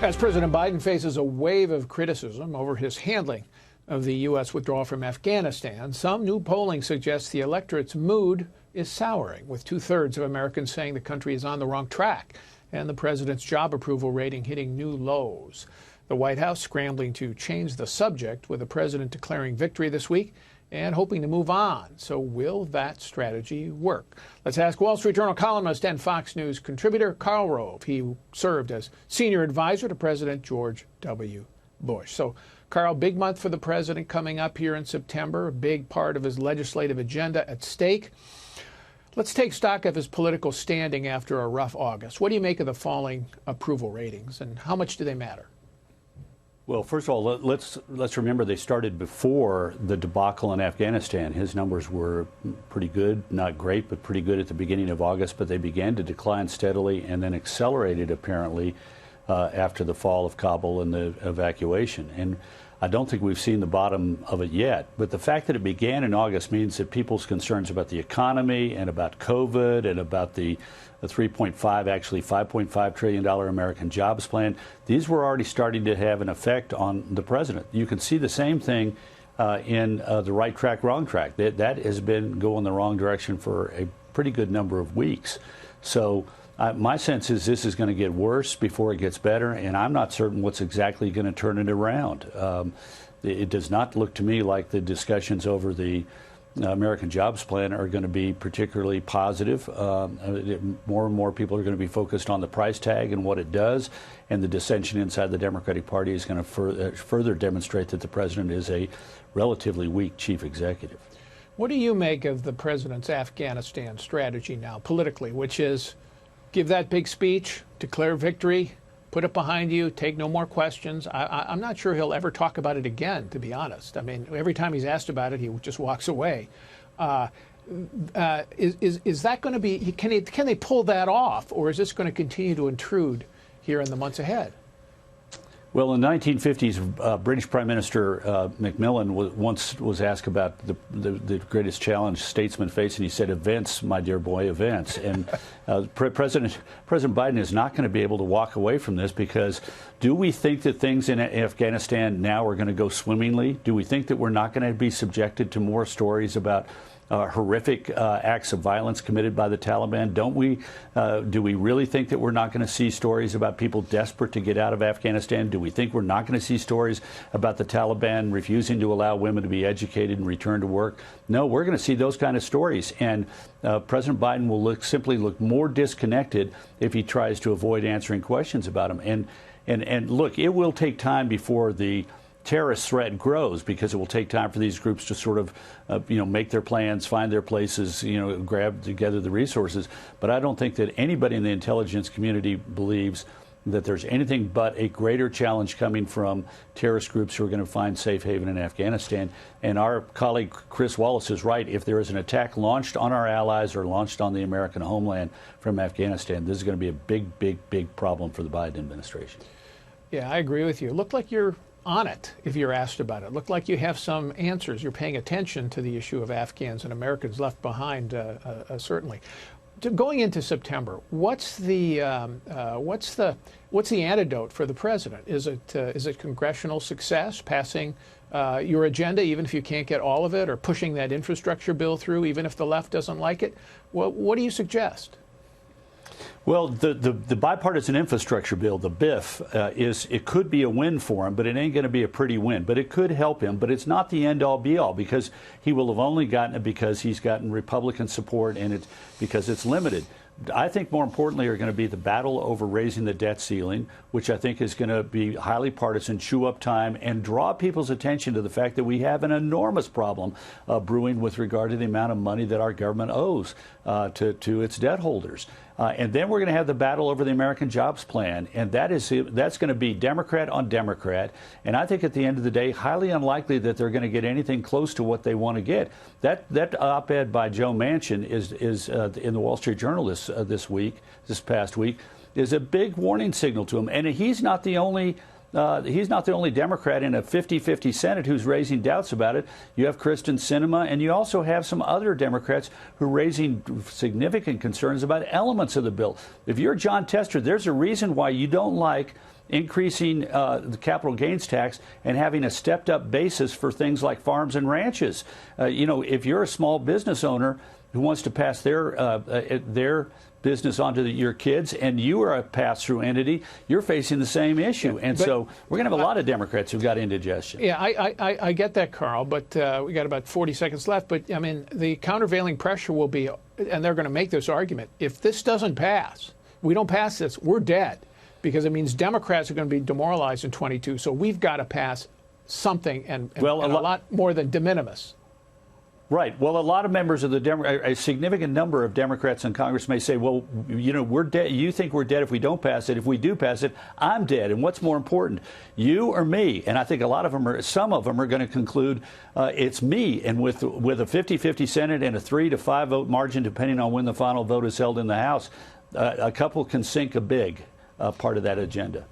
As President Biden faces a wave of criticism over his handling of the U.S. withdrawal from Afghanistan, some new polling suggests the electorate's mood is souring, with 2/3 of Americans saying the country is on the wrong track and the president's job approval rating hitting new lows. The White House scrambling to change the subject, with the president declaring victory this week and hoping to move on. So will that strategy work? Let's ask Wall Street Journal columnist and Fox News contributor Karl Rove. He served as senior advisor to President George W. Bush. So, Karl, big month for the president coming up here in September, a big part of his legislative agenda at stake. Let's take stock of his political standing after a rough August. What do you make of the falling approval ratings, and how much do they matter? Well, first of all, let's remember they started before the debacle in Afghanistan. His numbers were pretty good, not great, but pretty good at the beginning of August, but they began to decline steadily and then accelerated, apparently, after the fall of Kabul and the evacuation. And I don't think we've seen the bottom of it yet. But the fact that it began in August means that people's concerns about the economy and about COVID and about the 3.5, actually $5.5 trillion American jobs plan, these were already starting to have an effect on the president. You can see the same thing in the right track, wrong track. That has been going the wrong direction for a pretty good number of weeks. So my sense is this is going to get worse before it gets better, and I'm not certain what's exactly going to turn it around. It does not look to me like the discussions over the American Jobs Plan are going to be particularly positive. More and more people are going to be focused on the price tag and what it does, and the dissension inside the Democratic Party is going to further demonstrate that the president is a relatively weak chief executive. What do you make of the president's Afghanistan strategy now, politically, which is give that big speech, declare victory, put it behind you, take no more questions? I'm not sure he'll ever talk about it again, to be honest. I mean, every time he's asked about it, he just walks away. Is that going to be, can they pull that off, or is this going to continue to intrude here in the months ahead? Well, in the 1950s, British Prime Minister Macmillan once was asked about the greatest challenge statesmen face, and he said, "Events, my dear boy, events." And President Biden is not going to be able to walk away from this, because do we think that things in Afghanistan now are going to go swimmingly? Do we think that we're not going to be subjected to more stories about horrific acts of violence committed by the Taliban? Do we really think that we're not going to see stories about people desperate to get out of Afghanistan? Do we think we're not going to see stories about the Taliban refusing to allow women to be educated and return to work? No, we're going to see those kind of stories. And President Biden will simply look more disconnected if he tries to avoid answering questions about them. And look, it will take time before the terrorist threat grows, because it will take time for these groups to sort of, make their plans, find their places, grab together the resources. But I don't think that anybody in the intelligence community believes that there's anything but a greater challenge coming from terrorist groups who are going to find safe haven in Afghanistan. And our colleague Chris Wallace is right. If there is an attack launched on our allies or launched on the American homeland from Afghanistan, this is going to be a big, big, big problem for the Biden administration. Yeah, I agree with you. It looked like you're on it if you're asked about it. Look like you have some answers. You're paying attention to the issue of Afghans and Americans left behind, certainly. Going into September, what's the antidote for the president? Is it congressional success, passing your agenda, even if you can't get all of it, or pushing that infrastructure bill through, even if the left doesn't like it? What do you suggest? Well, the bipartisan infrastructure bill, the BIF, it could be a win for him, but it ain't going to be a pretty win. But it could help him, but it's not the end-all, be-all, because he will have only gotten it because he's gotten Republican support, and because it's limited. I think more importantly are going to be the battle over raising the debt ceiling, which I think is going to be highly partisan, chew up time, and draw people's attention to the fact that we have an enormous problem brewing with regard to the amount of money that our government owes to its debt holders. And then we're going to have the battle over the American Jobs Plan, and that's going to be Democrat on Democrat. And I think at the end of the day, highly unlikely that they're going to get anything close to what they want to get. That op-ed by Joe Manchin is in the Wall Street Journal this past week, is a big warning signal to him. And he's not the only Democrat in a 50-50 Senate who's raising doubts about it. You have Kristen Sinema, and you also have some other Democrats who are raising significant concerns about elements of the bill. If you're John Tester, there's a reason why you don't like increasing the capital gains tax and having a stepped-up basis for things like farms and ranches. You know, if you're a small business owner who wants to pass their business onto your kids, and you are a pass-through entity, you're facing the same issue. And so we're going to have a lot of Democrats who've got indigestion. Yeah, I get that, Karl, but we got about 40 seconds left. But, I mean, the countervailing pressure will be, and they're going to make this argument, if this doesn't pass, we don't pass this, we're dead, because it means Democrats are going to be demoralized in 22. So we've got to pass something, and a lot more than de minimis. Right. Well, a lot of members of a significant number of Democrats in Congress may say, well, you know, we're dead. You think we're dead if we don't pass it. If we do pass it, I'm dead. And what's more important, you or me? And I think some of them are going to conclude it's me. And with a 50-50 Senate and a 3 to 5 vote margin, depending on when the final vote is held in the House, a couple can sink a big part of that agenda.